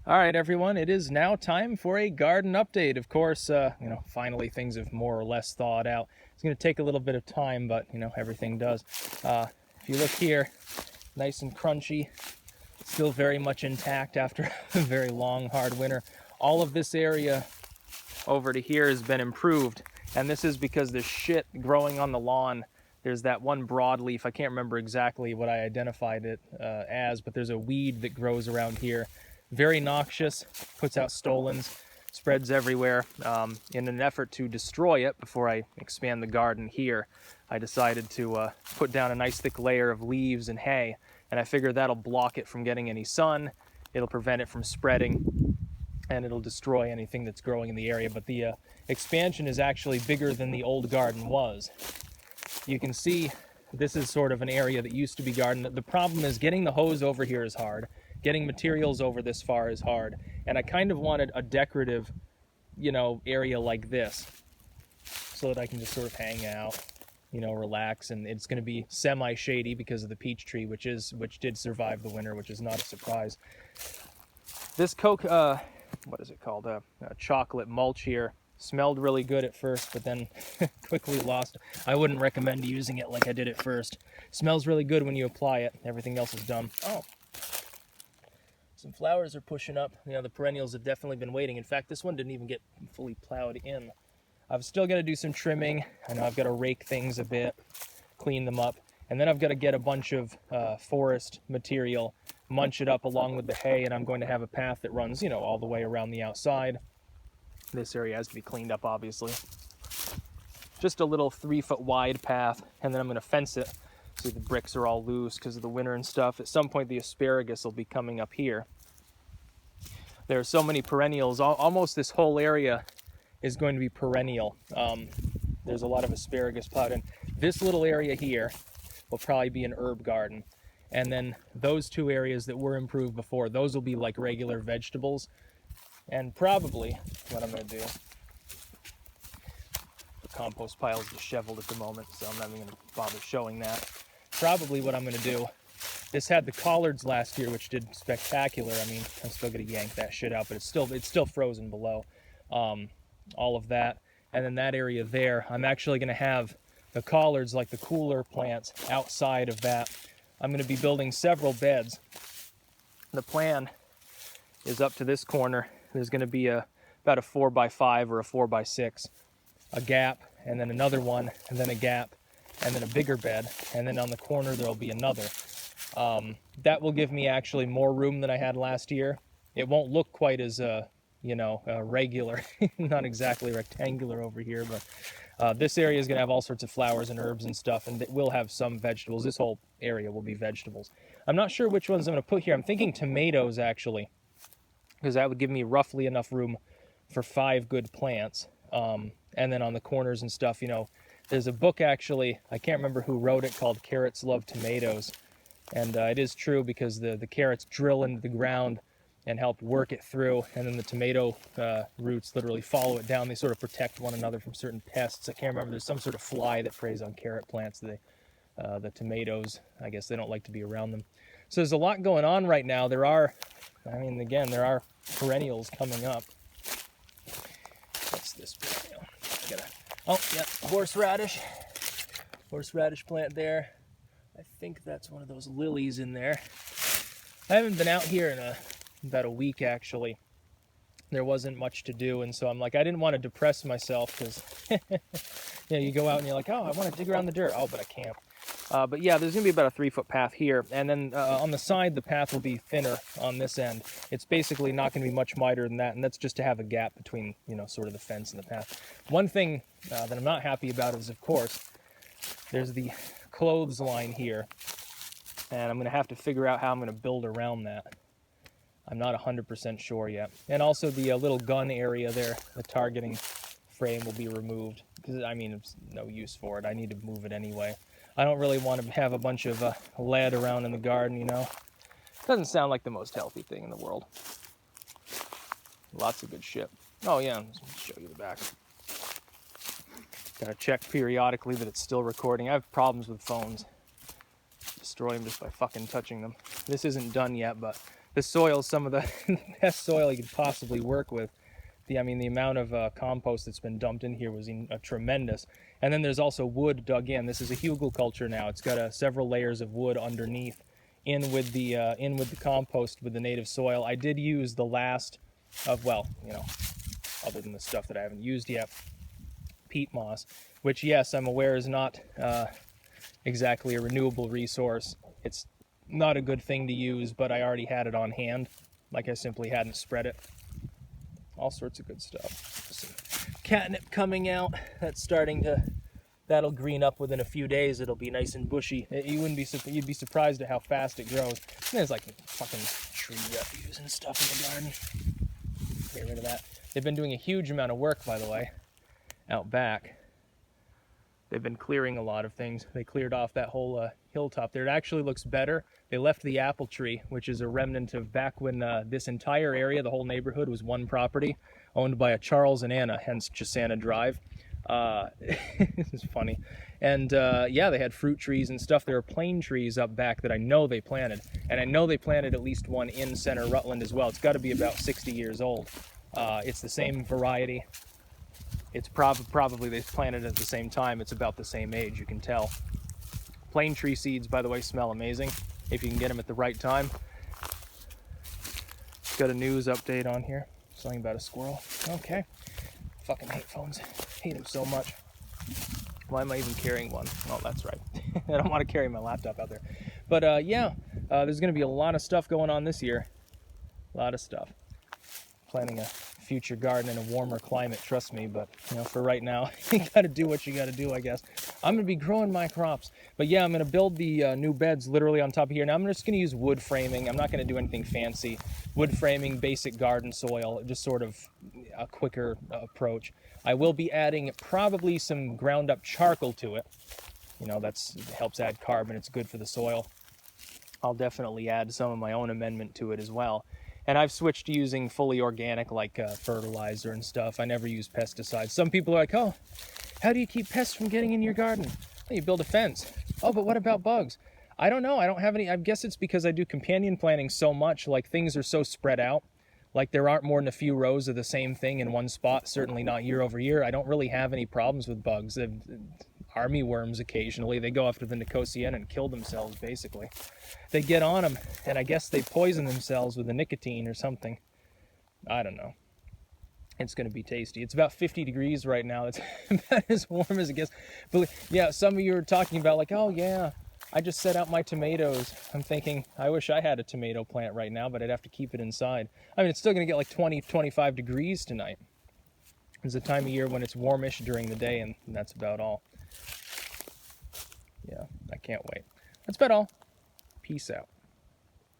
All right, everyone, it is now time for a garden update. Of course, finally things have more or less thawed out. It's going to take a little bit of time, but, everything does. If you look here, nice and crunchy, still very much intact after a very long, hard winter. All of this area over to here has been improved, and this is because there's shit growing on the lawn. There's that one broadleaf, I can't remember exactly what I identified it as, but there's a weed that grows around here. Very noxious, puts out stolons, spreads everywhere. In an effort to destroy it before I expand the garden here, I decided to put down a nice thick layer of leaves and hay, and I figure that'll block it from getting any sun, it'll prevent it from spreading, and it'll destroy anything that's growing in the area. But the expansion is actually bigger than the old garden was. You can see this is sort of an area that used to be garden. The problem is getting the hose over here is hard. Getting materials over this far is hard. And I kind of wanted a decorative, area like this so that I can just sort of hang out, relax. And it's going to be semi-shady because of the peach tree, which did survive the winter, which is not a surprise. This what is it called? Chocolate mulch here. Smelled really good at first, but then quickly lost. I wouldn't recommend using it like I did at first. Smells really good when you apply it. Everything else is dumb. Oh. Some flowers are pushing up. The perennials have definitely been waiting. In fact, this one didn't even get fully plowed in. I'm still going to do some trimming. I know I've got to rake things a bit, clean them up. And then I've got to get a bunch of forest material, munch it up along with the hay, and I'm going to have a path that runs, all the way around the outside. This area has to be cleaned up, obviously. Just a little 3-foot wide path, and then I'm going to fence it. See, the bricks are all loose because of the winter and stuff. At some point, the asparagus will be coming up here. There are so many perennials. Almost this whole area is going to be perennial. There's a lot of asparagus plowed in. This little area here will probably be an herb garden. And then those two areas that were improved before, those will be like regular vegetables. And probably what I'm going to do, the compost pile is disheveled at the moment, so I'm not even going to bother showing that. Probably what I'm going to do, this had the collards last year, which did spectacular. I mean, I'm still going to yank that shit out, but it's still frozen below. All of that. And then that area there, I'm actually going to have the collards, like the cooler plants, outside of that. I'm going to be building several beds. The plan is up to this corner. There's going to be about a 4x5 or a 4x6, a gap, and then another one, and then a gap, and then a bigger bed, and then on the corner there'll be another. That will give me actually more room than I had last year. It won't look quite as regular, not exactly rectangular over here, but this area is going to have all sorts of flowers and herbs and stuff, and it will have some vegetables. This whole area will be vegetables. I'm not sure which ones I'm going to put here. I'm thinking tomatoes, actually, because that would give me roughly enough room for 5 good plants. And then on the corners and stuff, there's a book, actually, I can't remember who wrote it, called Carrots Love Tomatoes. And it is true, because the carrots drill into the ground and help work it through, and then the tomato roots literally follow it down. They sort of protect one another from certain pests. I can't remember, there's some sort of fly that preys on carrot plants. The tomatoes, I guess they don't like to be around them. So there's a lot going on right now. There are perennials coming up. What's this perennial? Horseradish. Horseradish plant there. I think that's one of those lilies in there. I haven't been out here in about a week, actually. There wasn't much to do, and so I'm like, I didn't want to depress myself, because you go out and you're like, oh, I want to dig around the dirt. Oh, but I can't. But yeah, there's going to be about a 3-foot path here. And then on the side, the path will be thinner on this end. It's basically not going to be much wider than that. And that's just to have a gap between, sort of the fence and the path. One thing that I'm not happy about is, of course, there's the clothesline here. And I'm going to have to figure out how I'm going to build around that. I'm not 100% sure yet. And also the little gun area there, the targeting frame will be removed. Because, there's no use for it. I need to move it anyway. I don't really want to have a bunch of lead around in the garden, Doesn't sound like the most healthy thing in the world. Lots of good shit. Oh yeah, let me show you the back. Gotta check periodically that it's still recording. I have problems with phones. Destroy them just by fucking touching them. This isn't done yet, but the soil is some of the best soil you could possibly work with. I mean, the amount of compost that's been dumped in here was tremendous. And then there's also wood dug in. This is a hugelkultur now. It's got several layers of wood underneath, in with the compost, with the native soil. I did use the last of, well, you know, other than the stuff that I haven't used yet, peat moss, which, yes, I'm aware is not exactly a renewable resource. It's not a good thing to use, but I already had it on hand. Like, I simply hadn't spread it. All sorts of good stuff. Some catnip coming out. That's starting to, that'll green up within a few days. It'll be nice and bushy. You'd be surprised at how fast it grows. And there's like fucking tree refuse and stuff in the garden. Get rid of that. They've been doing a huge amount of work, by the way, out back. They've been clearing a lot of things. They cleared off that whole hilltop there. It actually looks better. They left the apple tree, which is a remnant of back when this entire area, the whole neighborhood, was one property owned by a Charles and Anna, hence Chisana Drive. This is funny. And yeah, they had fruit trees and stuff. There are plane trees up back that I know they planted. And I know they planted at least one in center Rutland as well. It's got to be about 60 years old. It's the same variety. It's probably they planted it at the same time. It's about the same age, you can tell. Plane tree seeds, by the way, smell amazing if you can get them at the right time. Got a news update on here. Something about a squirrel. Okay. Fucking hate phones. Hate them so much. Why am I even carrying one? Oh, that's right. I don't want to carry my laptop out there. But yeah, there's going to be a lot of stuff going on this year. A lot of stuff. Planning a future garden in a warmer climate, trust me, but you know, for right now, you gotta do what you gotta do, I guess. I'm gonna be growing my crops, but yeah, I'm gonna build the new beds literally on top of here. Now I'm just gonna use wood framing. I'm not gonna do anything fancy. Wood framing, basic garden soil, just sort of a quicker approach. I will be adding probably some ground up charcoal to it. You know, it helps add carbon. It's good for the soil. I'll definitely add some of my own amendment to it as well. And I've switched to using fully organic, like fertilizer and stuff. I never use pesticides. Some people are like, oh, how do you keep pests from getting in your garden? Well, you build a fence. Oh, but what about bugs? I don't know. I don't have any. I guess it's because I do companion planting so much. Like, things are so spread out. Like, there aren't more than a few rows of the same thing in one spot. Certainly not year over year. I don't really have any problems with bugs. Army worms occasionally. They go after the Nicotiana and kill themselves, basically. They get on them, and I guess they poison themselves with the nicotine or something. I don't know. It's going to be tasty. It's about 50 degrees right now. It's about as warm as it gets. But yeah, some of you are talking about like, oh yeah, I just set out my tomatoes. I'm thinking, I wish I had a tomato plant right now, but I'd have to keep it inside. I mean, it's still going to get like 20, 25 degrees tonight. It's a time of year when it's warmish during the day, and that's about all. Yeah, I can't wait. That's about all. Peace out.